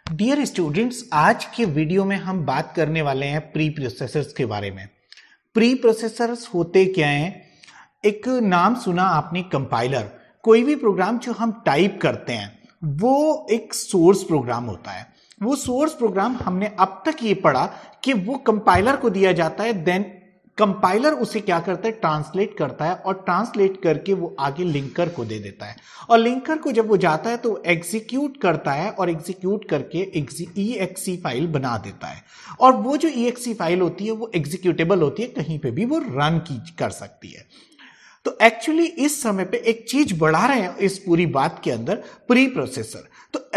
Dear students, आज के video में हम बात करने वाले हैं प्री प्रोसेसर्स के बारे में। प्री प्रोसेसर्स होते क्या हैं? एक नाम सुना आपने, कंपाइलर। कोई भी प्रोग्राम जो हम टाइप करते हैं वो एक सोर्स प्रोग्राम होता है। वो सोर्स प्रोग्राम हमने अब तक ये पढ़ा कि वो कंपाइलर को दिया जाता है, देन कंपाइलर उसे क्या करता है, ट्रांसलेट करता है, और ट्रांसलेट करके वो आगे लिंकर को दे देता है। और लिंकर को जब वो जाता है तो एग्जीक्यूट करता है, और एग्जीक्यूट करके EXE फाइल बना देता है। और वो जो EXE फाइल होती है वो एग्जीक्यूटेबल होती है, कहीं पे भी वो रन की कर सकती है। तो एक्चुअली इस समय पे एक चीज बढ़ा रहे हैं इस पूरी बात के अंदर, प्री प्रोसेसर। तो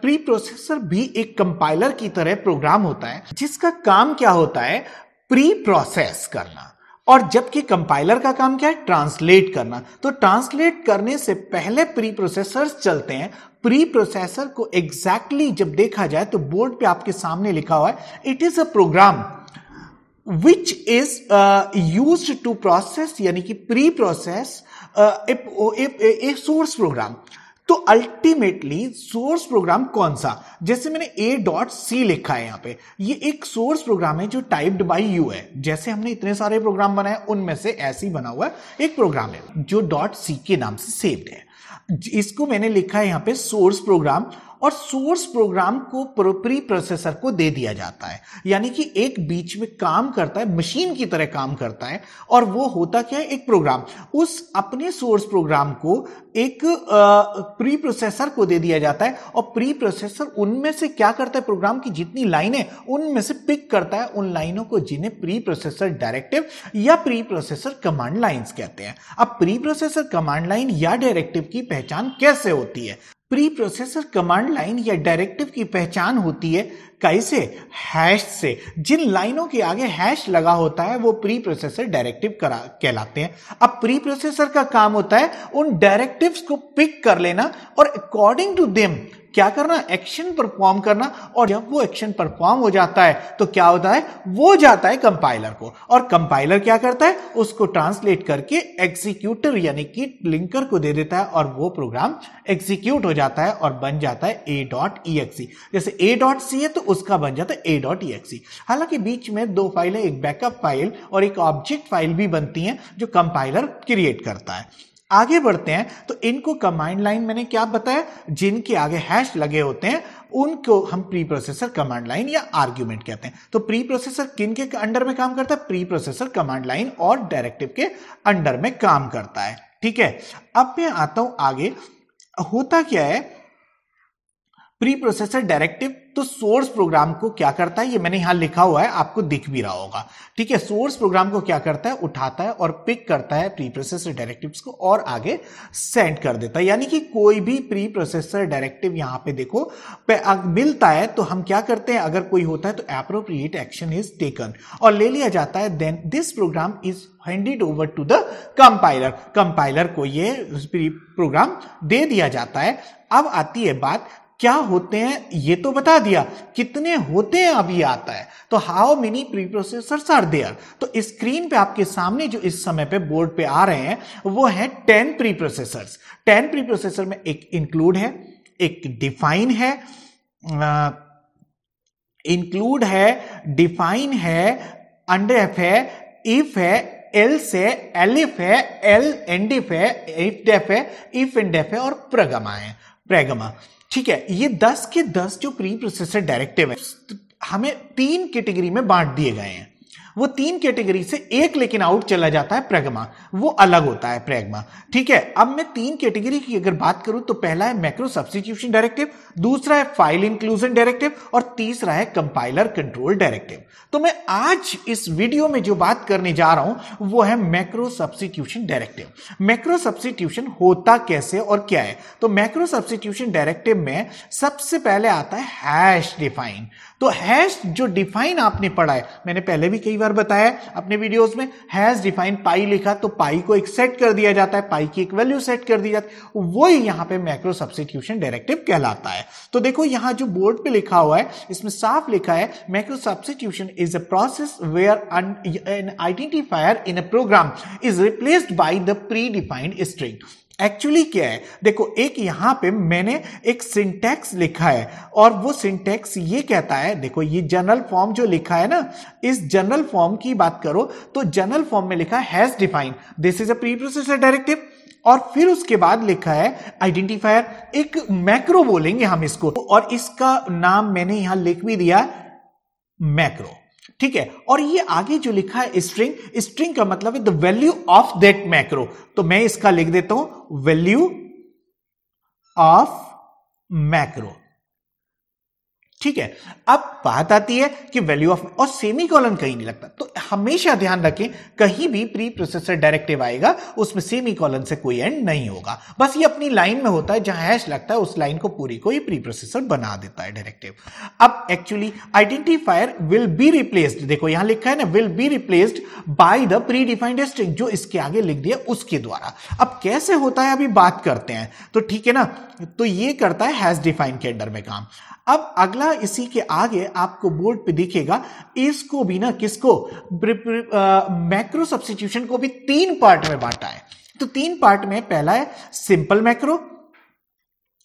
प्री प्रोसेसर भी एक कंपाइलर की तरह प्रोग्राम होता है जिसका काम क्या होता है, प्री प्रोसेस करना। और जबकि कंपाइलर का काम क्या है, ट्रांसलेट करना। तो ट्रांसलेट करने से पहले प्री प्रोसेसर्स चलते हैं। प्री प्रोसेसर को एग्जैक्टली जब देखा जाए तो बोर्ड पे आपके सामने लिखा हुआ है, it is a program which is used to process, यानी कि preprocess a source program. तो अल्टीमेटली सोर्स प्रोग्राम कौन सा, जैसे मैंने A.C लिखा है यहां पे, ये एक सोर्स प्रोग्राम है जो टाइप्ड बाय यू है। जैसे हमने इतने सारे प्रोग्राम बनाए उनमें से ऐसे ही बना हुआ एक प्रोग्राम है जो .C के नाम से सेव्ड है। इसको मैंने लिखा है यहां पे सोर्स प्रोग्राम, और सोर्स प्रोग्राम को प्री प्रोसेसर को दे दिया जाता है। यानी कि एक बीच में काम करता है, मशीन की तरह काम करता है। और वो होता क्या है, एक प्रोग्राम। उस अपने सोर्स प्रोग्राम को एक प्री प्रोसेसर को दे दिया जाता है, और प्री प्रोसेसर उनमें से क्या करता है, प्रोग्राम की जितनी लाइनें उनमें से पिक करता है उन लाइनों को, जिन्हें प्री प्रोसेसर डायरेक्टिव या प्री प्रोसेसर कमांड लाइंस कहते हैं। अब प्री प्रोसेसर कमांड लाइन या डायरेक्टिव की पहचान कैसे होती है? प्री प्रोसेसर कमांड लाइन या डायरेक्टिव की पहचान होती है कैसे? हैश से। जिन लाइनों के आगे हैश लगा होता है वो प्री प्रोसेसर डायरेक्टिव कहलाते हैं। अब प्री प्रोसेसर का काम होता है उन डायरेक्टिव्स को पिक कर लेना और अकॉर्डिंग टू देम क्या करना, एक्शन परफॉर्म करना। और जब वो एक्शन परफॉर्म हो जाता है तो क्या होता है, वो जाता है कंपाइलर को, और कंपाइलर क्या करता है, उसको ट्रांसलेट करके एग्जीक्यूटर यानी कि लिंकर को दे देता है, और वो प्रोग्राम एग्जीक्यूट हो जाता है और बन जाता है A.exe। जैसे A.C है तो उसका बन जाता है A.exe। हालांकि बीच में दो फाइलें, एक बैकअप फाइल और एक ऑब्जेक्ट फाइल भी बनती हैं जो कंपाइलर क्रिएट करता है। आगे बढ़ते हैं तो इनको कमांड लाइन मैंने क्या बताया, जिनके आगे हैश लगे होते हैं उनको हम प्री प्रोसेसर कमांड लाइन या आर्ग्यूमेंट कहते हैं। तो प्री प्रोसेसर किन के अंडर में काम करता है, प्री प्रोसेसर कमांड लाइन और डायरेक्टिव के अंडर में काम करता है। ठीक है, अब मैं आता हूं आगे। होता क्या है प्री प्रोसेसर डायरेक्टिव? तो सोर्स प्रोग्राम को क्या करता है, ये मैंने यहां लिखा हुआ है, आपको दिख भी रहा होगा। ठीक है, सोर्स प्रोग्राम को क्या करता है, उठाता है और पिक करता है प्री प्रोसेसर डायरेक्टिव्स को और आगे सेंड कर देता है। यानी कि कोई भी प्री प्रोसेसर डायरेक्टिव यहां पे देखो मिलता है तो हम क्या करते हैं, अगर कोई होता है तो एप्रोप्रिएट एक्शन इज टेकन और ले लिया जाता है। Then this program is handed over to the compiler. Compiler को ये प्रोग्राम दे दिया जाता है। अब आती है बात, क्या होते हैं ये तो बता दिया, कितने होते हैं अभी आता है। तो how many preprocessors are there? तो स्क्रीन पे आपके सामने जो इस समय पे बोर्ड पे आ रहे हैं वो है 10 प्री प्रोसेसर्स। 10 प्री प्रोसेसर में एक इंक्लूड है, एक डिफाइन है, इंक्लूड है, डिफाइन है, अंडरफ है, इफ है, एल्स है, एलिफ है, एल एंडिफ है, इफ डेफ है, इफ एंड डेफ है, और प्रगमा है, प्रगमा। ठीक है, ये 10 के 10 जो प्री प्रोसेसर डायरेक्टिव है हमें 3 कैटेगरी में बांट दिए गए हैं। वो 3 कैटेगरी से एक लेकिन आउट चला जाता है, प्रगमा, वो अलग होता है प्रगमा। ठीक है, अब मैं 3 कैटेगरी की अगर बात करूं तो पहला है मैक्रो सब्स्टिट्यूशन डायरेक्टिव, दूसरा है फाइल इंक्लूजन डायरेक्टिव, और तीसरा है कंपाइलर कंट्रोल डायरेक्टिव। तो मैं आज इस वीडियो में जो बात करने जा रहा हूं वो है macro substitution directive. Macro substitution होता कैसे और क्या है? तो मैक्रो सब्स्टिट्यूशन डायरेक्टिव में सबसे पहले आता है हैश डिफाइन। तो हैश जो डिफाइन आपने पढ़ा है, मैंने पहले भी कई बार बताया अपने वीडियोस में, हैश डिफाइन पाई लिखा तो पाई को एक सेट कर दिया जाता है, पाई की एक वैल्यू सेट कर दी जाती है, वो ही यहां पे मैक्रो सब्स्टिट्यूशन डायरेक्टिव कहलाता है। तो देखो यहां जो बोर्ड पे लिखा हुआ है इसमें साफ लिखा है, macro substitution is a process where an identifier in a program is replaced by the predefined string. Actually क्या है, देखो एक यहां पे मैंने एक सिंटैक्स लिखा है और वो सिंटैक्स ये कहता है, देखो ये जनरल फॉर्म जो लिखा है ना, इस जनरल फॉर्म की बात करो तो जनरल फॉर्म में लिखा है has defined this is a pre processor directive, और फिर उसके बाद लिखा है आइडेंटिफायर, एक मैक्रो बोलेंगे हम इसको, और इसका नाम मैंने यहां लिख भी दिया मैक्रो, ठीक है। और ये आगे जो लिखा है स्ट्रिंग, स्ट्रिंग का मतलब है the value of that macro, तो मैं इसका लिख देता हूं वैल्यू ऑफ मैक्रो, ठीक है। अब बात आती है कि वैल्यू ऑफ, और सेमीकोलन कहीं नहीं लगता, तो हमेशा ध्यान रखें कहीं भी प्री प्रोसेसर डायरेक्टिव आएगा उसमें सेमीकोलन से कोई एंड नहीं होगा, बस ये अपनी लाइन में होता है, जहां हैश लगता है उस लाइन को पूरी को ये प्री प्रोसेसर बना देता है डायरेक्टिव। अब actually identifier will be replaced, देखो यहां लिखा है ना will be replaced by the predefined string, जो इसके आगे लिख दिया उसके द्वारा। अब कैसे होता है अभी बात करते हैं, तो ठीक है ना, तो ये करता है हैज डिफाइंड के अंडर में काम। अब अगला इसी के आगे आपको बोर्ड पे दिखेगा, इसको भी ना किसको, मैक्रो सब्स्टिट्यूशन को भी 3 पार्ट में बांटा है। तो 3 पार्ट में पहला है सिंपल मैक्रो,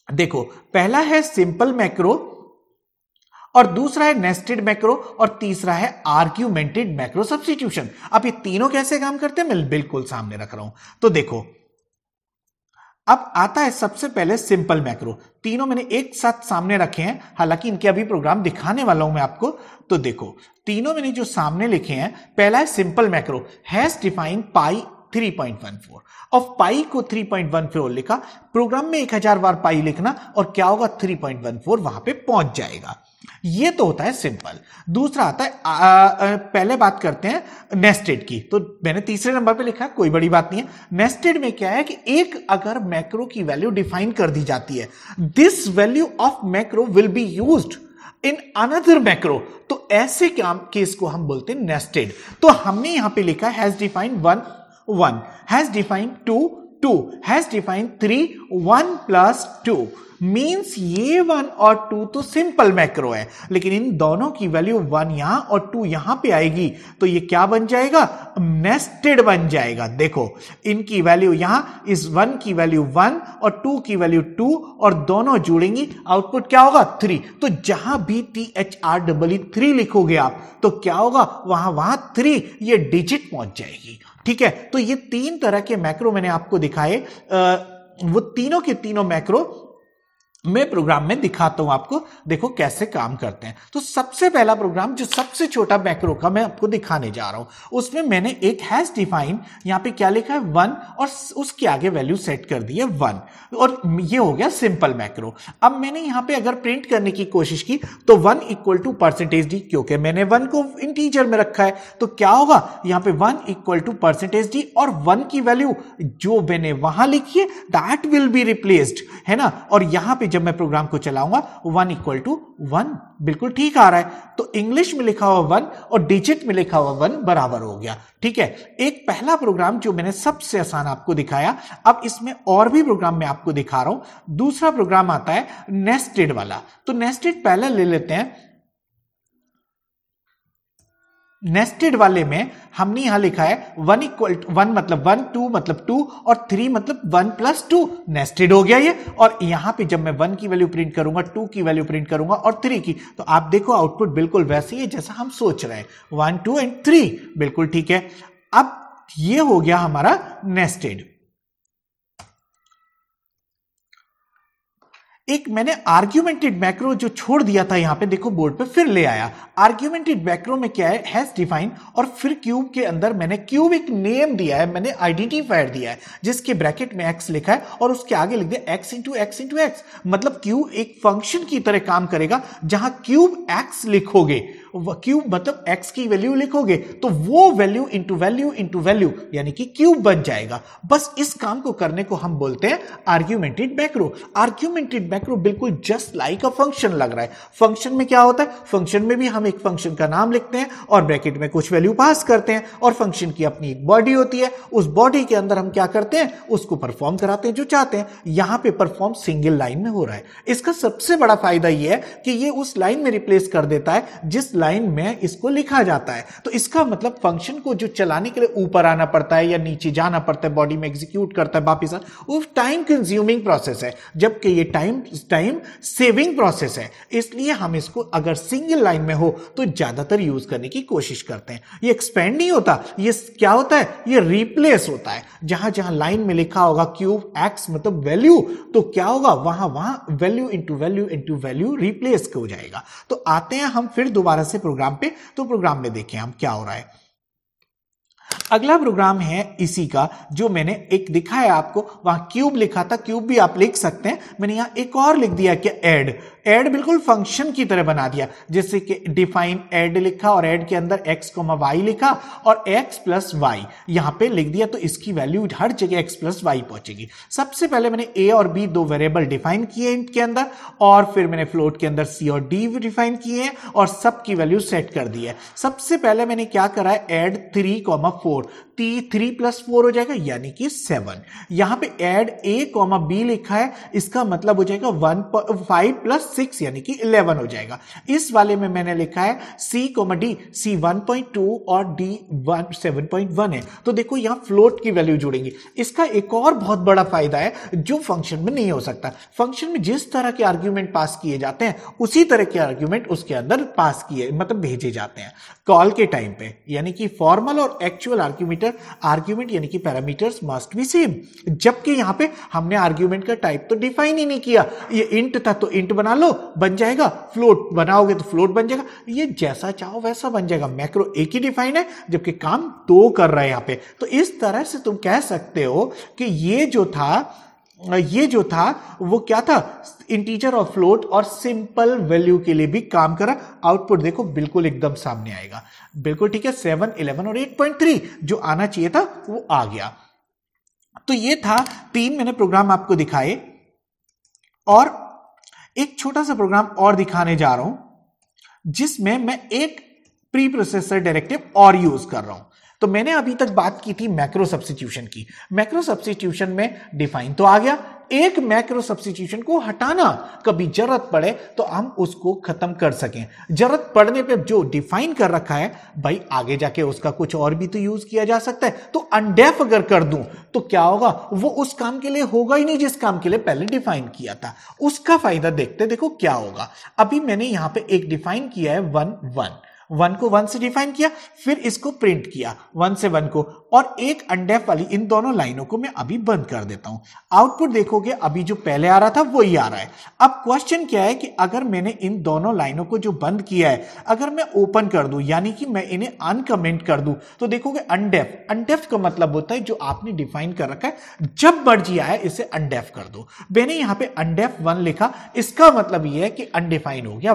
देखो पहला है सिंपल मैक्रो, और दूसरा है नेस्टेड मैक्रो, और तीसरा है आर्ग्यूमेंटेड मैक्रो सब्स्टिट्यूशन। अब ये तीनों कैसे काम करते हैं मैं बिल्कुल सामने रख रहा हूं, तो देखो अब आता है सबसे पहले सिंपल मैक्रो, तीनों मैंने एक साथ सामने रखे हैं, हालांकि इनके अभी प्रोग्राम दिखाने वाला हूं मैं आपको। तो देखो तीनों मैंने जो सामने लिखे हैं, पहला है सिंपल मैक्रो, हैज डिफाइंड पाई 3.14, और पाई को 3.14 लिखा, प्रोग्राम में 1000 बार पाई लिखना और क्या होगा 3.14 वहां पे पहुंच जाएगा। ये तो होता है सिंपल। दूसरा आता है पहले बात करते हैं नेस्टेड की, तो मैंने तीसरे नंबर पे लिखा है, कोई बड़ी बात नहीं है। नेस्टेड में क्या है कि एक अगर मैक्रो की वैल्यू डिफाइन कर दी जाती है, this value of macro will be used in another macro, तो ऐसे काम केस को हम बोलते हैं नेस्टेड। तो हमने यहां पे लिखा has defined 1 has defined 2 has defined 3 1 + 2 means ये 1 और 2 तो सिंपल मैक्रो है, लेकिन इन दोनों की वैल्यू 1 यहां और 2 यहां पे आएगी, तो ये क्या बन जाएगा, नेस्टेड बन जाएगा। देखो इनकी वैल्यू यहां, इस 1 की वैल्यू 1 और 2 की वैल्यू 2, और दोनों जुड़ेंगी, आउटपुट क्या होगा 3। तो जहां भी THREE लिखोगे आप, तो क्या होगा वहां 3 ये डिजिट पहुंच जाएगी, ठीक है। तो ये 3 तरह के मैक्रो मैंने आपको दिखाए, वो तीनों के तीनों मैक्रो मैं प्रोग्राम में दिखाता हूं आपको, देखो कैसे काम करते हैं। तो सबसे पहला प्रोग्राम जो सबसे छोटा मैक्रो का मैं आपको दिखाने जा रहा हूं, उसमें मैंने एक हैज डिफाइन, यहां पे क्या लिखा है 1, और उसके आगे वैल्यू सेट कर दी है 1, और ये हो गया सिंपल मैक्रो। अब मैंने यहां पे अगर प्रिंट करने की कोशिश की तो 1 = %d, क्योंकि मैंने 1 को इंटीजर में रखा है, तो क्या होगा यहां पे 1 = %d, और 1 की वैल्यू जो मैंने वहां लिखी है दैट विल बी रिप्लेस्ड, है ना। और यहां पे जब मैं प्रोग्राम को चलाऊंगा 1 = 1 बिल्कुल ठीक आ रहा है, तो इंग्लिश में लिखा हुआ 1 और डिजिट में लिखा हुआ 1 बराबर हो गया, ठीक है। एक पहला प्रोग्राम जो मैंने सबसे आसान आपको दिखाया, अब इसमें और भी प्रोग्राम मैं आपको दिखा रहा हूं। दूसरा प्रोग्राम आता है नेस्टेड वाला, तो नेस्टेड पहले ले लेते हैं। नेस्टेड वाले में हमने यहां लिखा है 1 मतलब 1, 2 मतलब 2, और 3 मतलब 1 + 2, नेस्टेड हो गया ये। और यहां पे जब मैं 1 की वैल्यू प्रिंट करूंगा, 2 की वैल्यू प्रिंट करूंगा और 3 की, तो आप देखो आउटपुट बिल्कुल वैसे ही है जैसा हम सोच रहे हैं, 1 2 और 3 बिल्कुल ठीक है। अब ये हो गया हमारा नेस्टेड। एक मैंने आर्ग्यूमेंटेड मैक्रो जो छोड़ दिया था यहां पे, देखो बोर्ड पे फिर ले आया। आर्ग्यूमेंटेड मैक्रो में क्या है, हैज डिफाइन, और फिर क्यूब के अंदर मैंने क्यूब एक नेम दिया है, मैंने आइडेंटिफायर दिया है जिसके ब्रैकेट में x लिखा है, और उसके आगे लिख दिया x × x, मतलब क्यूब एक फंक्शन की तरह काम करेगा। जहां क्यूब x लिखोगे, क्यूब मतलब x की वैल्यू लिखोगे, तो वो वैल्यू इंटू वैल्यू यानी कि क्यूब बन जाएगा। बस इस काम को करने को हम बोलते हैं आर्ग्यूमेंटेड मैक्रो। आर्ग्यूमेंटेड मैक्रो बिल्कुल जस्ट लाइक अ फंक्शन लग रहा है। फंक्शन में क्या होता है, फंक्शन में भी हम एक फंक्शन का नाम लिखते हैं और ब्रैकेट में कुछ वैल्यू पास करते हैं, और फंक्शन की अपनी बॉडी होती है, उस बॉडी के अंदर हम क्या करते हैं, उसको परफॉर्म कराते हैं जो चाहते हैं। यहां पे परफॉर्म सिंगल लाइन में हो रहा है। इसका सबसे बड़ा फायदा यह है कि ये उस लाइन में रिप्लेस कर देता है जिस लाइन में इसको लिखा जाता है। तो इसका मतलब फंक्शन को जो चलाने के लिए ऊपर आना पड़ता है या नीचे जाना पड़ता है, बॉडी में एग्जीक्यूट करता है वापिस, वो टाइम कंज्यूमिंग प्रोसेस है, जबकि ये टाइम सेविंग प्रोसेस है। इसलिए हम इसको अगर सिंगल लाइन में हो तो ज्यादातर यूज करने की कोशिश करते हैं। ये एक्सपेंड नहीं होता, ये क्या होता है, ये रिप्लेस होता है। जहां जहां लाइन में लिखा होगा क्यूब एक्स मतलब वैल्यू, तो क्या होगा, वहां वहां value into value into value replace हो जाएगा। तो आते हैं हम फिर दोबारा से प्रोग्राम पे, तो प्रोग्राम में देखें हम क्या हो रहा है। अगला प्रोग्राम है इसी का जो मैंने एक दिखाया आपको, वहां क्यूब लिखा था, क्यूब भी आप लिख सकते हैं, मैंने यहां एक और लिख दिया कि ऐड बिल्कुल फंक्शन की तरह बना दिया, जैसे कि डिफाइन ऐड लिखा और ऐड के अंदर x, y लिखा और x प्लस वाई यहां पे लिख दिया, तो इसकी वैल्यू हर जगह x प्लस वाई पहुंचेगी। सबसे पहले मैंने a और b दो वेरिएबल डिफाइन किए इंट के अंदर, और फिर मैंने फ्लोट के अंदर c और d डिफाइन किए हैं और सबकी वैल्यू सेट कर दी है। सबसे पहले मैंने क्या करा है, ऐड 3,4, 3 प्लस 4 हो जाएगा यानी कि 7। यहां पे ऐड a, b लिखा है, इसका मतलब हो जाएगा 5 प्लस 6 यानी कि 11 हो जाएगा। इस वाले में मैंने लिखा है c, d, c 1.2 और d 7.1 है। तो देखो यहां फ्लोट की वैल्यू जुड़ेंगी। इसका एक और बहुत बड़ा फायदा है जो फंक्शन में नहीं हो सकता। फंक्शन में जिस तरह के आर्ग्यूमेंट पास किए जाते हैं उसी तरह के आर्ग्यूमेंट उसके अंदर पास किए मतलब भेजे जाते हैं कॉल के टाइम पे, यानी कि फॉर्मल और एक्चुअल आर्ग्यूमेंट यानी कि पैरामीटर्स मस्ट बी सेम। जबकि यहां पे हमने आर्ग्यूमेंट का टाइप तो डिफाइन ही नहीं किया, ये इंट था तो इंट बना लो बन जाएगा, फ्लोट बनाओगे तो फ्लोट बन जाएगा, ये जैसा चाहो वैसा बन जाएगा। मैक्रो एक ही डिफाइन है जबकि काम दो कर रहा है यहां पे। तो इस तरह से तुम कह सकते हो कि ये जो था वो क्या था, इंटीजर और फ्लोट और सिंपल वैल्यू के लिए भी काम करा। आउटपुट देखो बिल्कुल एकदम सामने आएगा, बिल्कुल ठीक है। 7, 11 और 8.3 जो आना चाहिए था वो आ गया। तो ये था 3 मैंने प्रोग्राम आपको दिखाए, और एक छोटा सा प्रोग्राम और दिखाने जा रहा हूं जिसमें मैं एक प्री प्रोसेसर डायरेक्टिव और यूज कर रहा हूं। तो मैंने अभी तक बात की थी मैक्रो सब्स्टिट्यूशन की। मैक्रो सब्स्टिट्यूशन में डिफाइन तो आ गया, एक मैक्रो सब्स्टिट्यूशन को हटाना, कभी जरूरत पड़े तो हम उसको खत्म कर सकें। जरूरत पड़ने पे जो डिफाइन कर रखा है भाई आगे जाके उसका कुछ और भी तो यूज किया जा सकता है। तो अनडेफ अगर कर दूं तो क्या होगा, वो उस काम के लिए होगा ही नहीं जिस काम के लिए पहले डिफाइन किया था। उसका फायदा देखते देखो क्या होगा। अभी मैंने यहां पे एक डिफाइन किया है 1 को 1 से डिफाइन किया, फिर इसको प्रिंट किया 1 से 1 को, और एक अनडेफ वाली इन दोनों लाइनों को मैं अभी बंद कर देता हूं। आउटपुट देखोगे अभी जो पहले आ रहा था वही आ रहा है। अब क्वेश्चन क्या है कि अगर मैंने इन दोनों लाइनों को जो बंद किया है अगर मैं ओपन कर दूं यानी कि मैं इन्हें अनकमेंट कर दूं तो देखोगे अनडेफ का मतलब होता है जो आपने डिफाइन कर रखा है, जब मर्जी आए इसे अनडेफ कर दो। मैंने यहां पे अनडेफ 1 लिखा, इसका मतलब यह है कि अनडिफाइंड हो गया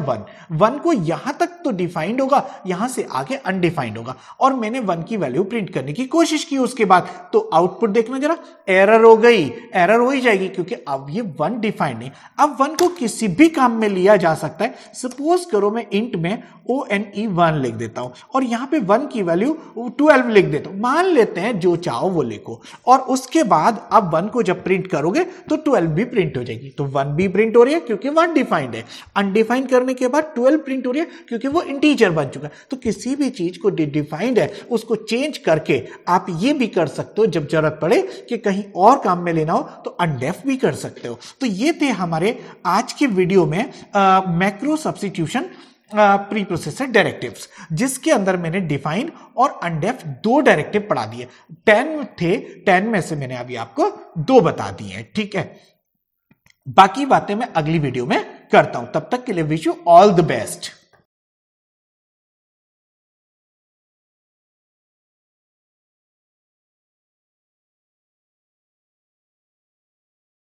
1 को यहां तक तो डिफाइंड होगा, यहां से आगे अनडिफाइंड होगा, और मैंने 1 की वैल्यू प्रिंट करने की कोशिश की उसके बाद, तो आउटपुट देखना जरा, एरर हो गई, एरर हो ही जाएगी क्योंकि अब ये 1 डिफाइंड नहीं। अब 1 को किसी भी काम में लिया जा सकता है। सपोज करो मैं इंट में ONE1 लिख देता हूं और यहां पे 1 की वैल्यू 12 लिख देता हूं, मान लेते हैं जो चाहो वो लिखो, और उसके बाद अब 1 को जब प्रिंट करोगे तो 12 भी प्रिंट हो जाएगी। तो 1 भी प्रिंट हो रही है क्योंकि 1 डिफाइंड है, अनडिफाइंड करने के बाद 12 प्रिंट हो रही है क्योंकि वो इंटीजर बन चुका है। तो किसी भी चीज को डिफाइंड है उसको चेंज करके आप ये भी कर सकते हो, जब जरूरत पड़े कि कहीं और काम में लेना हो तो अनडेफ भी कर सकते हो। तो ये थे हमारे आज के वीडियो में macro substitution pre processor directives, जिसके अंदर मैंने डिफाइन और अनडेफ 2 डायरेक्टिव पढ़ा दिए। 10 थे, 10 में से मैंने अभी आपको 2 बता दिए हैं, ठीक है। बाकी बातें मैं अगली वीडियो में करता हूं, तब तक के लिए wish you all the best.